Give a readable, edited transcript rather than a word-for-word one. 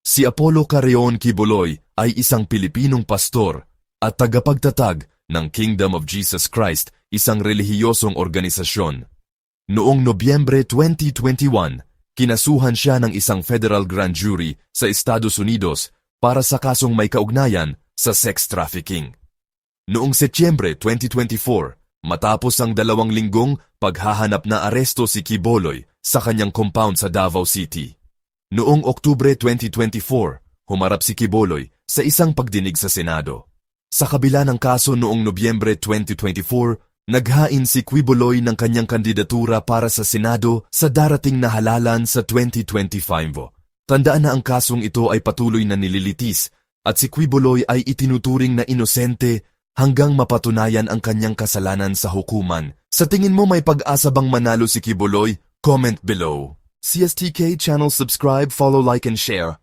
Si Apollo Carreon Quiboloy ay isang Pilipinong pastor at tagapagtatag ng Kingdom of Jesus Christ, isang relihiyosong organisasyon. Noong Nobyembre 2021, kinasuhan siya ng isang federal grand jury sa Estados Unidos para sa kasong may kaugnayan sa sex trafficking. Noong Setyembre 2024, matapos ang 2 linggong paghahanap na aresto si Quiboloy sa kanyang compound sa Davao City. Noong Oktubre 2024, humarap si Quiboloy sa isang pagdinig sa Senado. Sa kabila ng kaso noong Nobyembre 2024, naghain si Quiboloy ng kanyang kandidatura para sa Senado sa darating na halalan sa 2025. Tandaan na ang kasong ito ay patuloy na nililitis at si Quiboloy ay itinuturing na inosente hanggang mapatunayan ang kanyang kasalanan sa hukuman. Sa tingin mo may pag-asa bang manalo si Quiboloy? Comment below. CSTK channel, subscribe, follow, like and share.